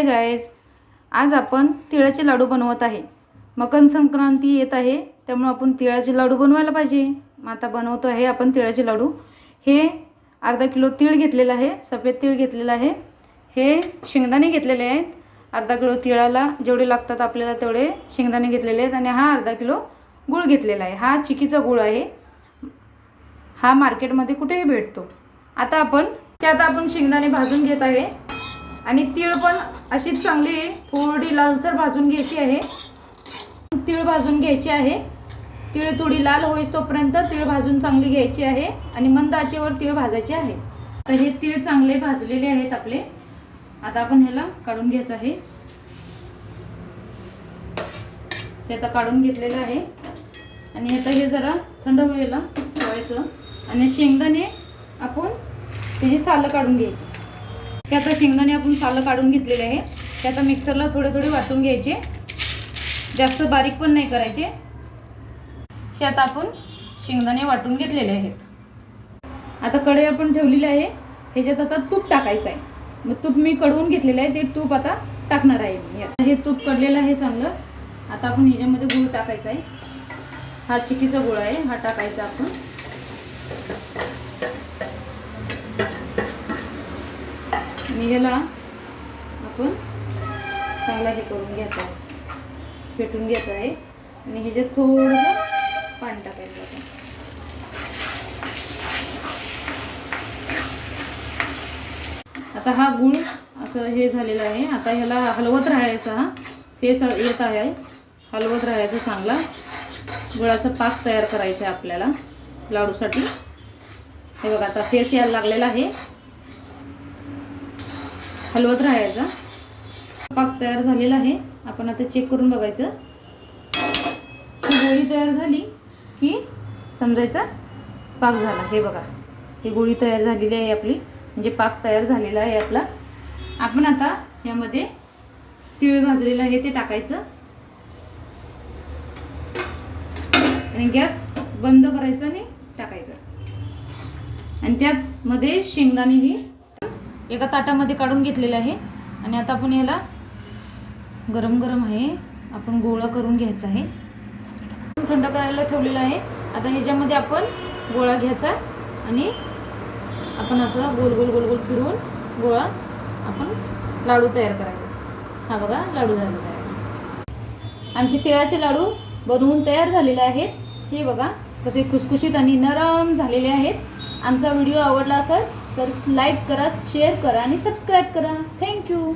Hi guys, आज आपण तिळाचे लाडू बनवत आहे। मकर संक्रांती येत आहे, त्यामुळे आपण तिळाचे लाडू बनवायला पाहिजे। मग आता बनवतो आहे आपण तिळाचे लाडू। हे अर्धा किलो तीळ घेतलेला आहे, सफेद तीळ घेतलेला आहे। हे शेंगदाणे घेतलेले आहेत, अर्धा किलो तिळाला जेवढे लागतात आपल्याला तेवढे शेंगदाणे घेतलेले आहेत। आणि हा अर्धा किलो गूळ घेतलेला आहे। हा चिकीचा गूळ आहे, हा मार्केटमध्ये कुठेही भेटतो। आता आपण शेंगदाणे भाजून घेत आहे आणि तीळ पण अशीच चांगली थोडी लालसर भाजून घ्यायची आहे। तीळ भाजून घ्यायची आहे, तीळ थोडी लाल होईस तोपर्यंत तीळ भाजून चांगली घ्यायची आहे आणि मंद आचेवर तीळ भाजायचे आहे। तर हे तीळ चांगले भाजलेले आहेत आपले। आता आपण ह्याला काढून घ्यायचं आहे। हे आता काढून घेतलेलं आहे आणि आता हे जरा थंड व्हायला ठेवायचं आणि शेंगदाणे आपण त्याची सालं काढून घ्यायची। हे आता शेंगदाणे आपण सालं काढून घेतलेले आहे, ते आता मिक्सरला थोडे थोडे वाटून घ्यायचे, जास्त बारीक पण नाही करायचे। हे आता आपण शेंगदाणे वाटून घेतलेले आहेत। आता कढई आपण ठेवलेली आहे, ह्याच्यात आता तूप टाकायचं आहे। मग तूप मी कढवून घेतलेलं आहे, ते तूप आता टाकणार आहे मी। हे तूप कडलेलं आहे चांगलं। आता आपण ह्याच्यामध्ये गूळ टाकायचा आहे, हा चिकीचा गूळ आहे, हा टाकायचा आपण। आणि ह्याला आपण चांगला हे करून घ्यायचं आहे, फेटून घ्यायचं आहे आणि ह्याच्यात थोडंसं पाणी टाकायचं आपण। आता हा गूळ असं हे झालेला आहे, आता ह्याला हलवत राहायचा। हा फेस येत आहे, हलवत राहायचं चांगला। गुळाचा पाक तयार करायचा आहे आपल्याला लाडूसाठी। हे बघा आता फेस यायला लागलेला आहे, हलवत राहायचा। पाक तयार झालेला आहे, आपण आता चेक करून बघायचं। ही गोळी तयार झाली की समजायचा पाक झाला। हे बघा, ही गोळी तयार झालेली आहे आपली, म्हणजे पाक तयार झालेला आहे आपला। आपण आता यामध्ये तीळ भाजलेलं आहे ते टाकायचं आणि गॅस बंद करायचं आणि टाकायचं। आणि त्याच मध्ये शेंगदाणेही एका ताटामध्ये काढून घेतलेलं आहे। आणि आता आपण ह्याला गरम गरम आहे, आपण गोळा करून घ्यायचा आहे। थंड करायला ठेवलेलं आहे। आता ह्याच्यामध्ये आपण गोळा घ्यायचा आणि आपण असं गोल गोल गोल गोल फिरवून गोळा आपण लाडू तयार करायचा। हा बघा, लाडू झालेला आहे। आमचे तिळाचे लाडू बनवून तयार झालेले आहेत। हे बघा कसे खुसखुशीत आणि नरम झालेले आहेत। आमचा व्हिडिओ आवडला असेल तर लाईक करा, शेअर करा आणि सबस्क्राईब करा। थँक्यू।